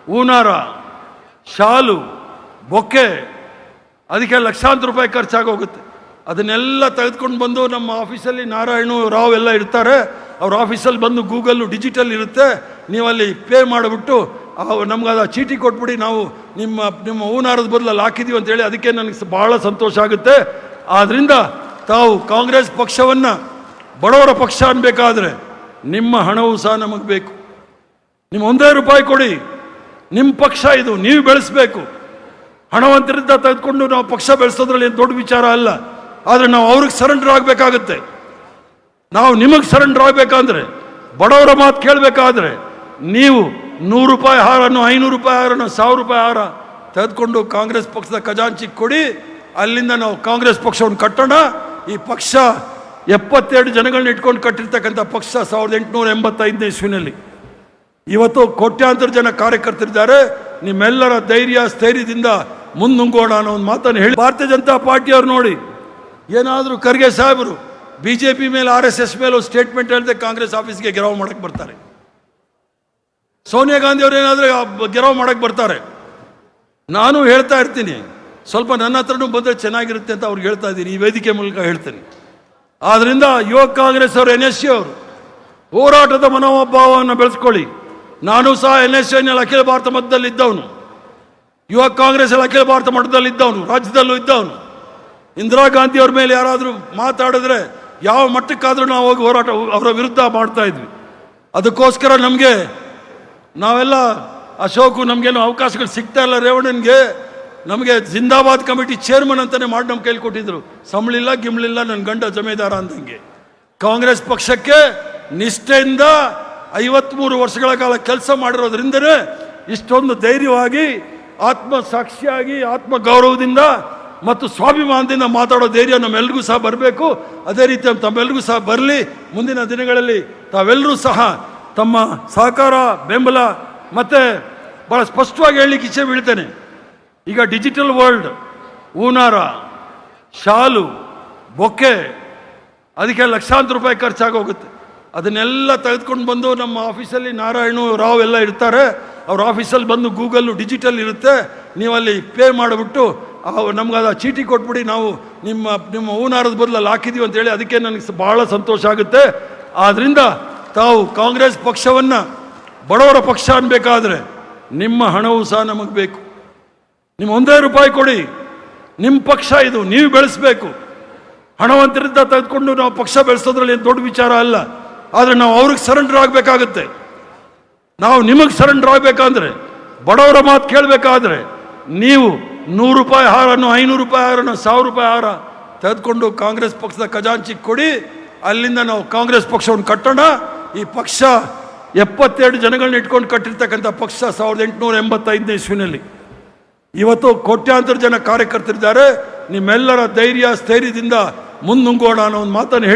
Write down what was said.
ಹೂನಾರ, ಶಾಲು, bouquet, ಅದಕ್ಕೆ ಲಕ್ಷಾಂತರ ರೂಪಾಯಿ ಖರ್ಚಾಗೋಗುತ್ತೆ. ಅದನ್ನೆಲ್ಲ ತೆಗೆದುಕೊಂಡು ಬಂದು ನಮ್ಮ ಆಫೀಸಲ್ಲಿ ನಾರಾಯಣ ರಾವ್ ಎಲ್ಲ ಇರ್ತಾರೆ. ಅವ್ರ ಆಫೀಸಲ್ಲಿ ಬಂದು ಗೂಗಲ್ಲು ಡಿಜಿಟಲ್ ಇರುತ್ತೆ, ನೀವಲ್ಲಿ ಪೇ ಮಾಡಿಬಿಟ್ಟು ನಮ್ಗೆ ಅದು ಚೀಟಿ ಕೊಟ್ಬಿಡಿ, ನಾವು ನಿಮ್ಮ ಹೂನಾರದ ಬದಲಲ್ಲಿ ಹಾಕಿದ್ದೀವಿ ಅಂತೇಳಿ. ಅದಕ್ಕೆ ನನಗೆ ಭಾಳ ಸಂತೋಷ ಆಗುತ್ತೆ. ಆದ್ದರಿಂದ ತಾವು ಕಾಂಗ್ರೆಸ್ ಪಕ್ಷವನ್ನು ಬಡವರ ಪಕ್ಷ ಅನ್ಬೇಕಾದ್ರೆ ನಿಮ್ಮ ಹಣವೂ ಸಹ ನಮಗೆ ಬೇಕು. ನಿಮ್ಮ ₹1 ಕೊಡಿ, ನಿಮ್ಮ ಪಕ್ಷ ಇದು, ನೀವು ಬೆಳೆಸಬೇಕು. ಹಣವಂತರಿಂದ ತೆಗೆದುಕೊಂಡು ನಾವು ಪಕ್ಷ ಬೆಳೆಸೋದ್ರಲ್ಲಿ ಏನು ದೊಡ್ಡ ವಿಚಾರ ಅಲ್ಲ. ಆದರೆ ನಾವು ಅವ್ರಿಗೆ ಸರೆಂಡರ್ ಆಗಬೇಕಾಗುತ್ತೆ. ನಾವು ನಿಮಗೆ ಸರೆಂಡರ್ ಆಗಬೇಕಂದ್ರೆ, ಬಡವರ ಮಾತು ಕೇಳಬೇಕಾದ್ರೆ ನೀವು ₹100 ಹಾರನ್ನು, ₹500 ಹಾರನ್ನು, ₹1000 ಹಾರ ತೆಗೆದುಕೊಂಡು ಕಾಂಗ್ರೆಸ್ ಪಕ್ಷದ ಖಜಾಂಚಿಗೆ ಕೊಡಿ. ಅಲ್ಲಿಂದ ನಾವು ಕಾಂಗ್ರೆಸ್ ಪಕ್ಷವನ್ನು ಕಟ್ಟೋಣ. ಈ ಪಕ್ಷ 72 ಜನಗಳನ್ನ ಇಟ್ಕೊಂಡು ಕಟ್ಟಿರ್ತಕ್ಕಂಥ ಪಕ್ಷ 1885ನೇ ಇಸ್ವಿನಲ್ಲಿ. ಇವತ್ತು ಕೋಟ್ಯಾಂತರ ಜನ ಕಾರ್ಯಕರ್ತರಿದ್ದಾರೆ. ನಿಮ್ಮೆಲ್ಲರ ಧೈರ್ಯ ಸ್ಥೈರ್ಯದಿಂದ ಮುಂದುಂಗೋಣ ಅನ್ನೋ ಒಂದು ಮಾತನ್ನು ಹೇಳಿ. ಭಾರತೀಯ ಜನತಾ ಪಾರ್ಟಿಯವ್ರು ನೋಡಿ, ಏನಾದರೂ ಖರ್ಗೆ ಸಾಹೇಬರು BJP ಮೇಲೆ RSS ಮೇಲೆ ಒಂದು ಸ್ಟೇಟ್ಮೆಂಟ್ ಹೇಳಿದೆ ಕಾಂಗ್ರೆಸ್ ಆಫೀಸ್ಗೆ ಗೆರವ್ ಮಾಡಕ್ಕೆ ಬರ್ತಾರೆ. ಸೋನಿಯಾ ಗಾಂಧಿ ಅವರು ಏನಾದರೂ ಗೆರವ್ ಮಾಡಕ್ಕೆ ಬರ್ತಾರೆ. ನಾನು ಹೇಳ್ತಾ ಇರ್ತೀನಿ, ಸ್ವಲ್ಪ ನನ್ನ ಹತ್ರನೂ ಬಂದರೆ ಚೆನ್ನಾಗಿರುತ್ತೆ ಅಂತ ಅವ್ರಿಗೆ ಹೇಳ್ತಾ ಇದ್ದೀನಿ, ಈ ವೇದಿಕೆ ಮೂಲಕ ಹೇಳ್ತೀನಿ. ಆದ್ದರಿಂದ ಯುವ ಕಾಂಗ್ರೆಸ್ ಅವರು, NSU ಅವರು ಹೋರಾಟದ ಮನೋಭಾವವನ್ನು ಬೆಳೆಸ್ಕೊಳ್ಳಿ. ನಾನು ಸಹ NSUನಲ್ಲಿ ಅಖಿಲ ಭಾರತ ಮಟ್ಟದಲ್ಲಿ ಇದ್ದವನು, ಯುವ ಕಾಂಗ್ರೆಸ್ ಅಲ್ಲಿ ಅಖಿಲ ಭಾರತ ಮಟ್ಟದಲ್ಲಿ ಇದ್ದವನು, ರಾಜ್ಯದಲ್ಲೂ ಇದ್ದವನು. ಇಂದಿರಾ ಗಾಂಧಿ ಅವ್ರ ಮೇಲೆ ಯಾರಾದರೂ ಮಾತಾಡಿದ್ರೆ ಯಾವ ಮಟ್ಟಕ್ಕಾದರೂ ನಾವು ಹೋಗಿ ಹೋರಾಟ ಅವರ ವಿರುದ್ಧ ಮಾಡ್ತಾ ಇದ್ವಿ. ಅದಕ್ಕೋಸ್ಕರ ನಾವೆಲ್ಲ ಅಶೋಕು ನಮಗೇನು ಅವಕಾಶಗಳು ಸಿಗ್ತಾ ಇಲ್ಲ. ರೇವಣ್ಣನಿಗೆ ನಮಗೆ ಜಿಂದಾಬಾದ್ ಕಮಿಟಿ ಚೇರ್ಮನ್ ಅಂತಲೇ ಮಾಡಿ ನಮ್ಮ ಕೈಲಿ ಕೊಟ್ಟಿದ್ರು. ಸಂಬಳಿಲ್ಲ ಗಿಮ್ಳಿಲ್ಲ, ನನ್ನ ಗಂಡ ಜಮೇದಾರ ಅಂದಂಗೆ. ಕಾಂಗ್ರೆಸ್ ಪಕ್ಷಕ್ಕೆ ನಿಷ್ಠೆಯಿಂದ 53 ವರ್ಷಗಳ ಕಾಲ ಕೆಲಸ ಮಾಡಿರೋದ್ರಿಂದನೇ ಇಷ್ಟೊಂದು ಧೈರ್ಯವಾಗಿ, ಆತ್ಮಸಾಕ್ಷಿಯಾಗಿ, ಆತ್ಮಗೌರವದಿಂದ ಮತ್ತು ಸ್ವಾಭಿಮಾನದಿಂದ ಮಾತಾಡೋ ಧೈರ್ಯ ನಮ್ಮೆಲ್ರಿಗೂ ಸಹ ಬರಬೇಕು. ಅದೇ ರೀತಿ ತಮ್ಮೆಲ್ರಿಗೂ ಸಹ ಬರಲಿ. ಮುಂದಿನ ದಿನಗಳಲ್ಲಿ ತಾವೆಲ್ಲರೂ ಸಹ ತಮ್ಮ ಸಹಕಾರ, ಬೆಂಬಲ ಮತ್ತು ಭಾಳ ಸ್ಪಷ್ಟವಾಗಿ ಹೇಳಲಿಕ್ಕೆ ಇಚ್ಛೆ ಬೀಳ್ತೇನೆ. ಈಗ ಡಿಜಿಟಲ್ ವರ್ಲ್ಡ್, ಹೂನಾರ, ಶಾಲು, ಬೊಕ್ಕೆ, ಅದಕ್ಕೆ ಲಕ್ಷಾಂತರ ರೂಪಾಯಿ ಖರ್ಚಾಗೋಗುತ್ತೆ. ಅದನ್ನೆಲ್ಲ ತೆಗೆದುಕೊಂಡು ಬಂದು ನಮ್ಮ ಆಫೀಸಲ್ಲಿ ನಾರಾಯಣ ರಾವ್ ಎಲ್ಲ ಇರ್ತಾರೆ. ಅವ್ರ ಆಫೀಸಲ್ಲಿ ಬಂದು ಗೂಗಲ್ಲು ಡಿಜಿಟಲ್ ಇರುತ್ತೆ, ನೀವಲ್ಲಿ ಪೇ ಮಾಡಿಬಿಟ್ಟು ನಮ್ಗೆ ಅದು ಚೀಟಿ ಕೊಟ್ಬಿಡಿ, ನಾವು ನಿಮ್ಮ ಹೂನಾರದ ಬದಲಲ್ಲಿ ಹಾಕಿದ್ದೀವಿ ಅಂತೇಳಿ. ಅದಕ್ಕೆ ನನಗೆ ಭಾಳ ಸಂತೋಷ ಆಗುತ್ತೆ. ಆದ್ದರಿಂದ ತಾವು ಕಾಂಗ್ರೆಸ್ ಪಕ್ಷವನ್ನು ಬಡವರ ಪಕ್ಷ ಅನ್ಬೇಕಾದ್ರೆ ನಿಮ್ಮ ಹಣವೂ ಸಹ ನಮಗೆ ಬೇಕು. ನಿಮ್ಮ ₹1 ಕೊಡಿ, ನಿಮ್ಮ ಪಕ್ಷ ಇದು, ನೀವು ಬೆಳೆಸಬೇಕು. ಹಣವಂತರಿಂದ ತೆಗೆದುಕೊಂಡು ನಾವು ಪಕ್ಷ ಬೆಳೆಸೋದ್ರಲ್ಲಿ ಏನು ದೊಡ್ಡ ವಿಚಾರ ಅಲ್ಲ. ಆದರೆ ನಾವು ಅವ್ರಿಗೆ ಸರೆಂಡರ್ ಆಗಬೇಕಾಗುತ್ತೆ. ನಾವು ನಿಮಗೆ ಸರೆಂಡರ್ ಆಗಬೇಕಂದ್ರೆ, ಬಡವರ ಮಾತು ಕೇಳಬೇಕಾದ್ರೆ ನೀವು ₹100 ಹಾರನ್ನು, ₹500 ಹಾರನ್ನು, ₹1000 ಹಾರ ತೆಗೆದುಕೊಂಡು ಕಾಂಗ್ರೆಸ್ ಪಕ್ಷದ ಖಜಾಂಚಿಗೆ ಕೊಡಿ. ಅಲ್ಲಿಂದ ನಾವು ಕಾಂಗ್ರೆಸ್ ಪಕ್ಷವನ್ನು ಕಟ್ಟೋಣ. ಈ ಪಕ್ಷ 72 ಜನಗಳನ್ನ ಇಟ್ಕೊಂಡು ಕಟ್ಟಿರ್ತಕ್ಕಂಥ ಪಕ್ಷ 1885ನೇ ಇಸ್ವಿನಲ್ಲಿ. ಇವತ್ತು ಕೋಟ್ಯಾಂತರ ಜನ ಕಾರ್ಯಕರ್ತರಿದ್ದಾರೆ. ನಿಮ್ಮೆಲ್ಲರ ಧೈರ್ಯ ಸ್ಥೈರ್ಯದಿಂದ ಮುಂದುಂಗೋಣ ಅನ್ನೋ ಒಂದು ಮಾತನ್ನು ಹೇಳಿ.